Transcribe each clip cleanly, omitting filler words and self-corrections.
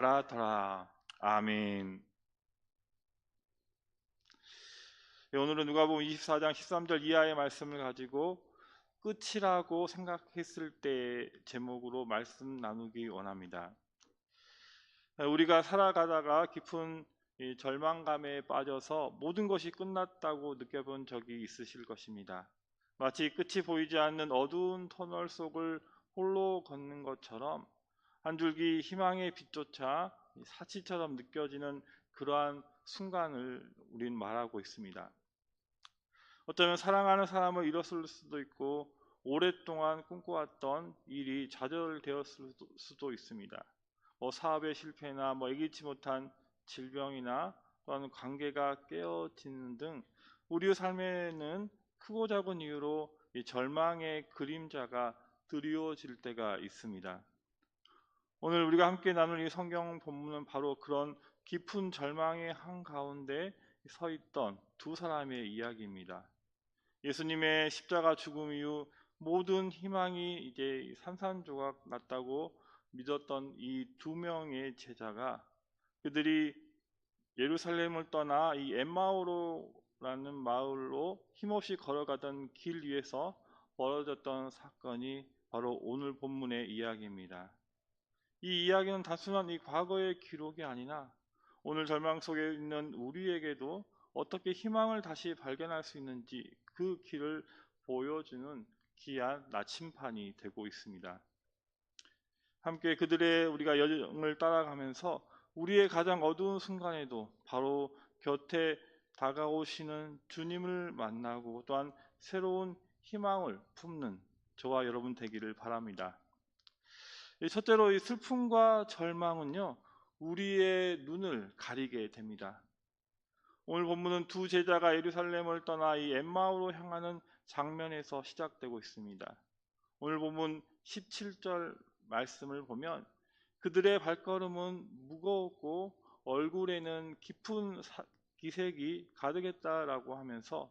라더라. 아멘. 네, 오늘은 누가복음 24장 13절 이하의 말씀을 가지고 끝이라고 생각했을 때 제목으로 말씀 나누기 원합니다. 우리가 살아가다가 깊은 이 절망감에 빠져서 모든 것이 끝났다고 느껴본 적이 있으실 것입니다. 마치 끝이 보이지 않는 어두운 터널 속을 홀로 걷는 것처럼 한 줄기 희망의 빛조차 사치처럼 느껴지는 그러한 순간을 우린 말하고 있습니다. 어쩌면 사랑하는 사람을 잃었을 수도 있고 오랫동안 꿈꿔왔던 일이 좌절되었을 수도 있습니다. 사업의 실패나 예기치 못한 질병이나 또한 관계가 깨어지는 등 우리 삶에는 크고 작은 이유로 이 절망의 그림자가 드리워질 때가 있습니다. 오늘 우리가 함께 나눌 이 성경 본문은 바로 그런 깊은 절망의 한가운데 서 있던 두 사람의 이야기입니다. 예수님의 십자가 죽음 이후 모든 희망이 이제 산산조각 났다고 믿었던 이 두 명의 제자가 그들이 예루살렘을 떠나 이 엠마오로라는 마을로 힘없이 걸어가던 길 위에서 벌어졌던 사건이 바로 오늘 본문의 이야기입니다. 이 이야기는 단순한 이 과거의 기록이 아니라 오늘 절망 속에 있는 우리에게도 어떻게 희망을 다시 발견할 수 있는지 그 길을 보여주는 귀한 나침판이 되고 있습니다. 함께 그들의 우리가 여정을 따라가면서 우리의 가장 어두운 순간에도 바로 곁에 다가오시는 주님을 만나고 또한 새로운 희망을 품는 저와 여러분 되기를 바랍니다. 첫째로 이 슬픔과 절망은요, 우리의 눈을 가리게 됩니다. 오늘 본문은 두 제자가 예루살렘을 떠나 이 엠마오로 향하는 장면에서 시작되고 있습니다. 오늘 본문 17절 말씀을 보면 그들의 발걸음은 무거웠고 얼굴에는 깊은 기색이 가득했다라고 하면서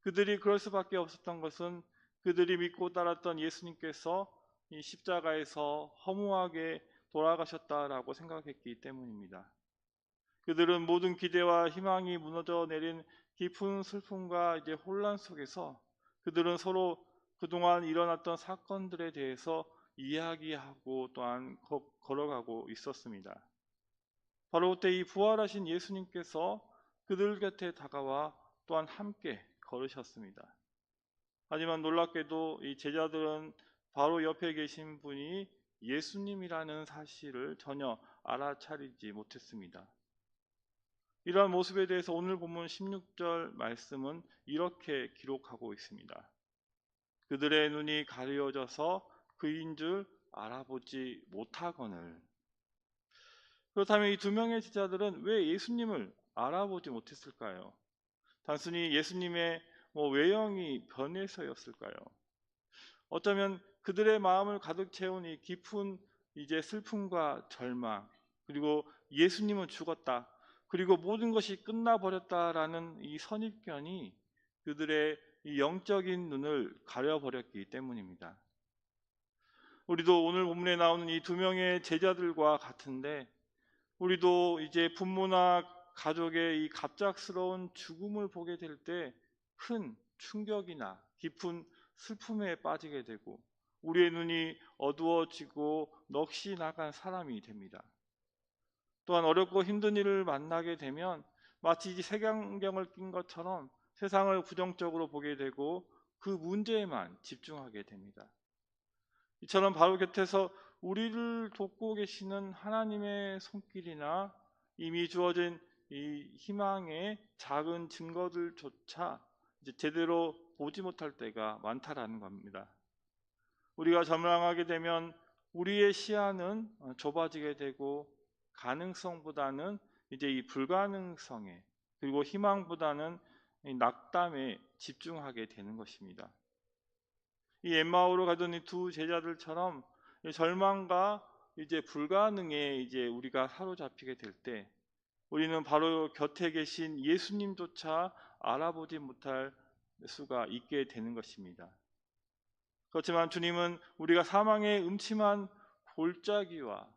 그들이 그럴 수밖에 없었던 것은 그들이 믿고 따랐던 예수님께서 이 십자가에서 허무하게 돌아가셨다라고 생각했기 때문입니다. 그들은 모든 기대와 희망이 무너져 내린 깊은 슬픔과 이제 혼란 속에서 그들은 서로 그동안 일어났던 사건들에 대해서 이야기하고 또한 걸어가고 있었습니다. 바로 그때 이 부활하신 예수님께서 그들 곁에 다가와 또한 함께 걸으셨습니다. 하지만 놀랍게도 이 제자들은 바로 옆에 계신 분이 예수님이라는 사실을 전혀 알아차리지 못했습니다. 이러한 모습에 대해서 오늘 본문 16절 말씀은 이렇게 기록하고 있습니다. 그들의 눈이 가려져서 그인 줄 알아보지 못하거늘. 그렇다면 이 두 명의 제자들은 왜 예수님을 알아보지 못했을까요? 단순히 예수님의 외형이 변해서였을까요? 어쩌면 그들의 마음을 가득 채운 이 깊은 이제 슬픔과 절망, 그리고 예수님은 죽었다, 그리고 모든 것이 끝나버렸다라는 이 선입견이 그들의 이 영적인 눈을 가려버렸기 때문입니다. 우리도 오늘 본문에 나오는 이 두 명의 제자들과 같은데 우리도 이제 부모나 가족의 이 갑작스러운 죽음을 보게 될 때 큰 충격이나 깊은 슬픔에 빠지게 되고 우리의 눈이 어두워지고 넋이 나간 사람이 됩니다. 또한 어렵고 힘든 일을 만나게 되면 마치 색안경을 낀 것처럼 세상을 부정적으로 보게 되고 그 문제에만 집중하게 됩니다. 이처럼 바로 곁에서 우리를 돕고 계시는 하나님의 손길이나 이미 주어진 이 희망의 작은 증거들조차 이제 제대로 보지 못할 때가 많다라는 겁니다. 우리가 절망하게 되면 우리의 시야는 좁아지게 되고 가능성보다는 이제 이 불가능성에, 그리고 희망보다는 이 낙담에 집중하게 되는 것입니다. 이 엠마오로 가던 이 두 제자들처럼 절망과 이제 불가능에 이제 우리가 사로잡히게 될 때 우리는 바로 곁에 계신 예수님조차 알아보지 못할 수가 있게 되는 것입니다. 그렇지만 주님은 우리가 사망의 음침한 골짜기와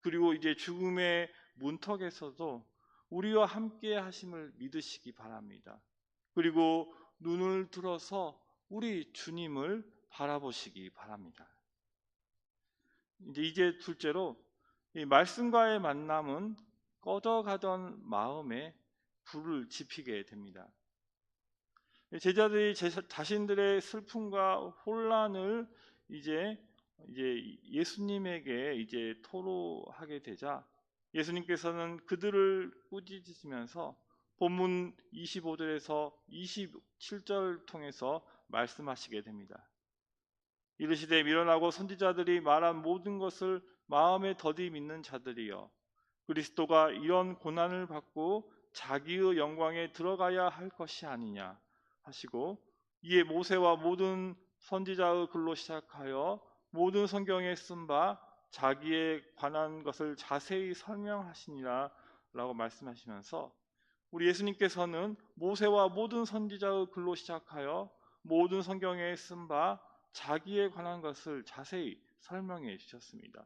그리고 이제 죽음의 문턱에서도 우리와 함께 하심을 믿으시기 바랍니다. 그리고 눈을 들어서 우리 주님을 바라보시기 바랍니다. 이제 둘째로 이 말씀과의 만남은 꺼져가던 마음에 불을 지피게 됩니다. 제자들이 자신들의 슬픔과 혼란을 이제 예수님에게 토로하게 되자 예수님께서는 그들을 꾸짖으시면서 본문 25절에서 27절 통해서 말씀하시게 됩니다. 이르시되 미련하고 선지자들이 말한 모든 것을 마음에 더디 믿는 자들이여, 그리스도가 이런 고난을 받고 자기의 영광에 들어가야 할 것이 아니냐 하시고, 이에 모세와 모든 선지자의 글로 시작하여 모든 성경에 쓴 바 자기에 관한 것을 자세히 설명하시니라 라고 말씀하시면서, 우리 예수님께서는 모세와 모든 선지자의 글로 시작하여 모든 성경에 쓴 바 자기에 관한 것을 자세히 설명해 주셨습니다.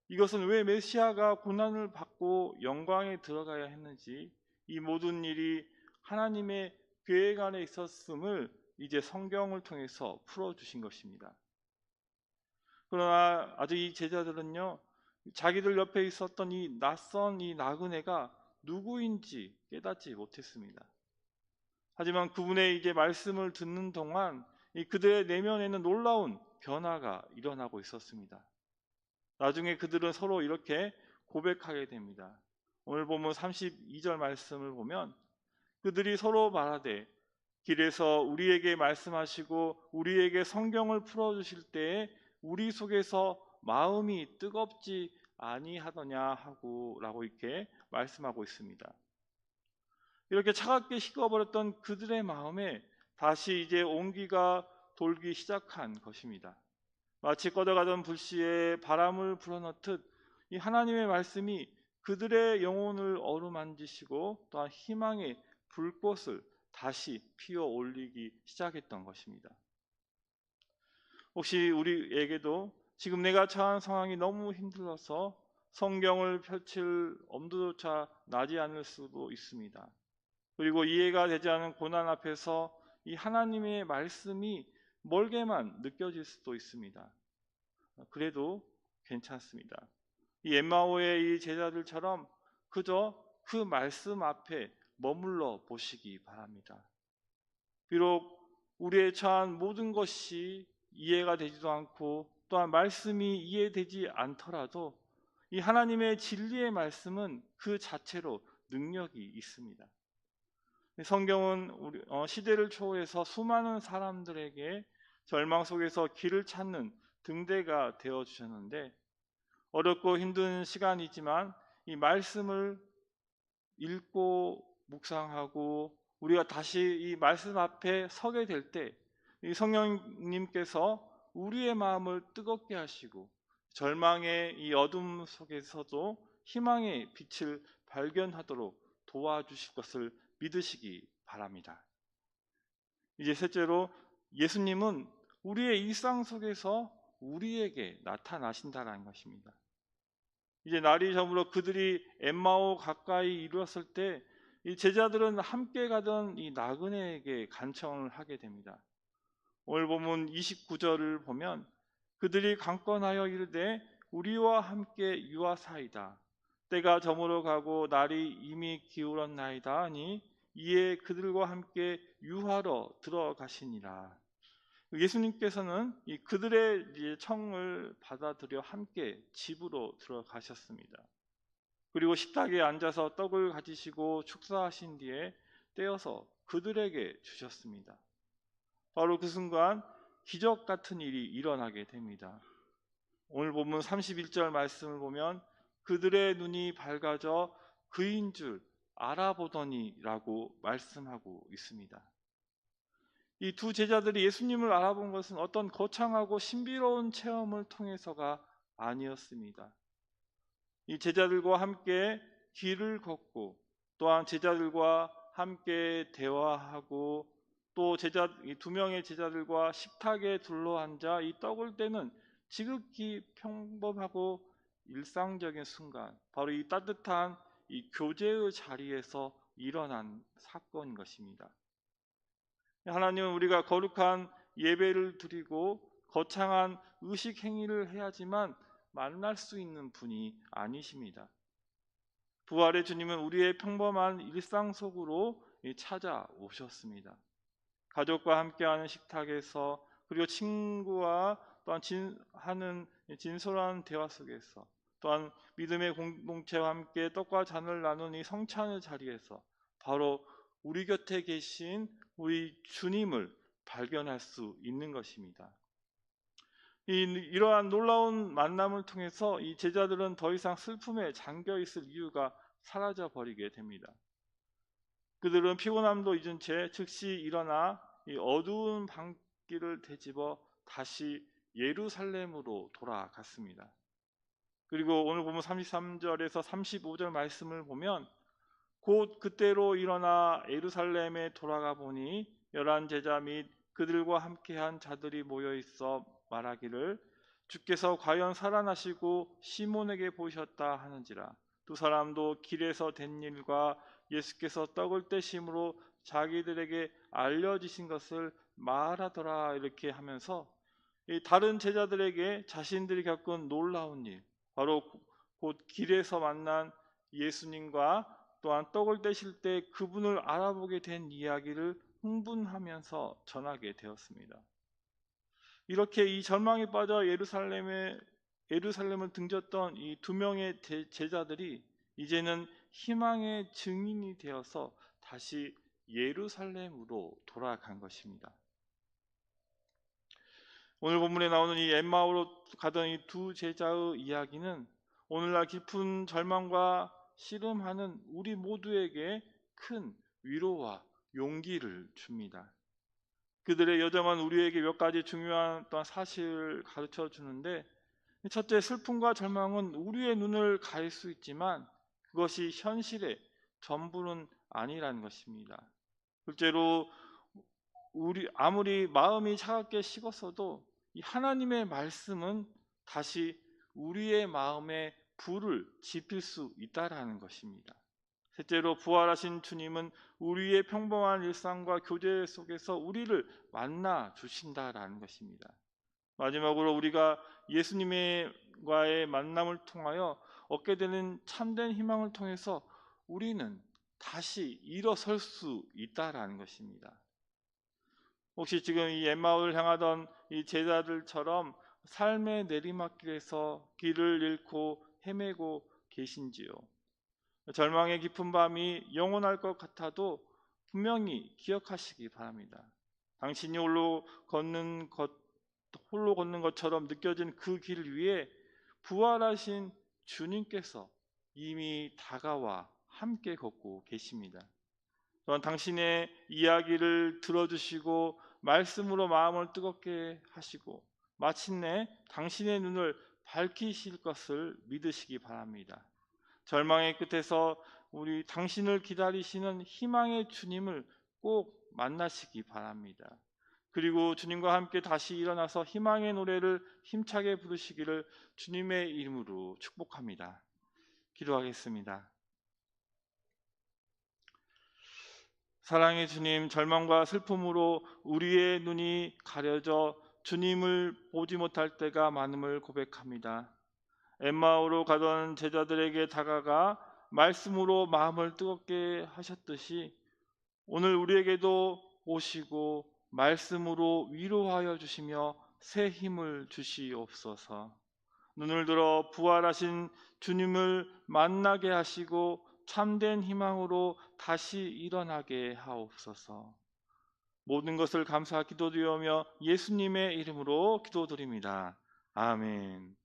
이것은 왜 메시아가 고난을 받고 영광에 들어가야 했는지, 이 모든 일이 하나님의 계획 안에 있었음을 이제 성경을 통해서 풀어주신 것입니다. 그러나 아직 이 제자들은요, 자기들 옆에 있었던 이 낯선 이 나그네가 누구인지 깨닫지 못했습니다. 하지만 그분의 이제 말씀을 듣는 동안 그들의 내면에는 놀라운 변화가 일어나고 있었습니다. 나중에 그들은 서로 이렇게 고백하게 됩니다. 오늘 보면 32절 말씀을 보면 그들이 서로 말하되, 길에서 우리에게 말씀하시고 우리에게 성경을 풀어주실 때에 우리 속에서 마음이 뜨겁지 아니하더냐 하고 라고 이렇게 말씀하고 있습니다. 이렇게 차갑게 식어버렸던 그들의 마음에 다시 이제 온기가 돌기 시작한 것입니다. 마치 꺼져가던 불씨에 바람을 불어넣듯 이 하나님의 말씀이 그들의 영혼을 어루만지시고 또한 희망의 불꽃을 다시 피워 올리기 시작했던 것입니다. 혹시 우리에게도 지금 내가 처한 상황이 너무 힘들어서 성경을 펼칠 엄두조차 나지 않을 수도 있습니다. 그리고 이해가 되지 않은 고난 앞에서 이 하나님의 말씀이 멀게만 느껴질 수도 있습니다. 그래도 괜찮습니다. 이 엠마오의 이 제자들처럼 그저 그 말씀 앞에 머물러 보시기 바랍니다. 비록 우리의 처한 모든 것이 이해가 되지도 않고 또한 말씀이 이해되지 않더라도 이 하나님의 진리의 말씀은 그 자체로 능력이 있습니다. 성경은 시대를 초월해서 수많은 사람들에게 절망 속에서 길을 찾는 등대가 되어 주셨는데, 어렵고 힘든 시간이지만 이 말씀을 읽고 묵상하고 우리가 다시 이 말씀 앞에 서게 될 때 이 성령님께서 우리의 마음을 뜨겁게 하시고 절망의 이 어둠 속에서도 희망의 빛을 발견하도록 도와주실 것을 믿으시기 바랍니다. 이제 셋째로, 예수님은 우리의 일상 속에서 우리에게 나타나신다는 것입니다. 이제 날이 저물어 그들이 엠마오 가까이 이르렀을 때 이 제자들은 함께 가던 이 나그네에게 간청을 하게 됩니다. 오늘 본문 29절을 보면 그들이 강권하여 이르되 우리와 함께 유하사이다. 때가 저물어 가고 날이 이미 기울었나이다 하니 이에 그들과 함께 유하러 들어가시니라. 예수님께서는 그들의 청을 받아들여 함께 집으로 들어가셨습니다. 그리고 식탁에 앉아서 떡을 가지시고 축사하신 뒤에 떼어서 그들에게 주셨습니다. 바로 그 순간 기적 같은 일이 일어나게 됩니다. 오늘 본문 31절 말씀을 보면 그들의 눈이 밝아져 그인 줄 알아보더니라고 말씀하고 있습니다. 이 두 제자들이 예수님을 알아본 것은 어떤 거창하고 신비로운 체험을 통해서가 아니었습니다. 이 제자들과 함께 길을 걷고 또한 제자들과 함께 대화하고 또 두 명의 제자들과 식탁에 둘러앉아 이 떡을 떼는 지극히 평범하고 일상적인 순간, 바로 이 따뜻한 이 교제의 자리에서 일어난 사건인 것입니다. 하나님은 우리가 거룩한 예배를 드리고 거창한 의식 행위를 해야지만 만날 수 있는 분이 아니십니다. 부활의 주님은 우리의 평범한 일상 속으로 찾아오셨습니다. 가족과 함께하는 식탁에서, 그리고 친구와 또한 하는 진솔한 대화 속에서, 또한 믿음의 공동체와 함께 떡과 잔을 나눈 이 성찬의 자리에서 바로 우리 곁에 계신 우리 주님을 발견할 수 있는 것입니다. 이러한 놀라운 만남을 통해서 이 제자들은 더 이상 슬픔에 잠겨 있을 이유가 사라져 버리게 됩니다. 그들은 피곤함도 잊은 채 즉시 일어나 이 어두운 밤길을 되짚어 다시 예루살렘으로 돌아갔습니다. 그리고 오늘 보면 33절에서 35절 말씀을 보면 곧 그때로 일어나 예루살렘에 돌아가 보니 11 제자 및 그들과 함께한 자들이 모여 있어 말하기를 주께서 과연 살아나시고 시몬에게 보이셨다 하는지라. 두 사람도 길에서 된 일과 예수께서 떡을 떼심으로 자기들에게 알려지신 것을 말하더라. 이렇게 하면서 다른 제자들에게 자신들이 겪은 놀라운 일, 바로 곧 길에서 만난 예수님과 또한 떡을 떼실 때 그분을 알아보게 된 이야기를 흥분하면서 전하게 되었습니다. 이렇게 이 절망에 빠져 예루살렘을 등졌던 이 두 명의 제자들이 이제는 희망의 증인이 되어서 다시 예루살렘으로 돌아간 것입니다. 오늘 본문에 나오는 이 엠마오로 가던 이 두 제자의 이야기는 오늘날 깊은 절망과 씨름하는 우리 모두에게 큰 위로와 용기를 줍니다. 그들의 여정은 우리에게 몇 가지 중요한 또한 사실을 가르쳐 주는데, 첫째, 슬픔과 절망은 우리의 눈을 가릴 수 있지만 그것이 현실의 전부는 아니라는 것입니다. 둘째로, 아무리 마음이 차갑게 식었어도 이 하나님의 말씀은 다시 우리의 마음에 불을 지필 수 있다라는 것입니다. 셋째로, 부활하신 주님은 우리의 평범한 일상과 교제 속에서 우리를 만나 주신다라는 것입니다. 마지막으로, 우리가 예수님과의 만남을 통하여 얻게 되는 참된 희망을 통해서 우리는 다시 일어설 수 있다라는 것입니다. 혹시 지금 이 엠마오를 향하던 이 제자들처럼 삶의 내리막길에서 길을 잃고 헤매고 계신지요? 절망의 깊은 밤이 영원할 것 같아도 분명히 기억하시기 바랍니다. 당신이 홀로 걷는 것처럼 느껴진 그 길 위에 부활하신 주님께서 이미 다가와 함께 걷고 계십니다. 또한 당신의 이야기를 들어주시고 말씀으로 마음을 뜨겁게 하시고 마침내 당신의 눈을 밝히실 것을 믿으시기 바랍니다. 절망의 끝에서 우리 당신을 기다리시는 희망의 주님을 꼭 만나시기 바랍니다. 그리고 주님과 함께 다시 일어나서 희망의 노래를 힘차게 부르시기를 주님의 이름으로 축복합니다. 기도하겠습니다. 사랑의 주님, 절망과 슬픔으로 우리의 눈이 가려져 주님을 보지 못할 때가 많음을 고백합니다. 엠마오로 가던 제자들에게 다가가 말씀으로 마음을 뜨겁게 하셨듯이 오늘 우리에게도 오시고 말씀으로 위로하여 주시며 새 힘을 주시옵소서. 눈을 들어 부활하신 주님을 만나게 하시고 참된 희망으로 다시 일어나게 하옵소서. 모든 것을 감사 기도드리며 예수님의 이름으로 기도드립니다. 아멘.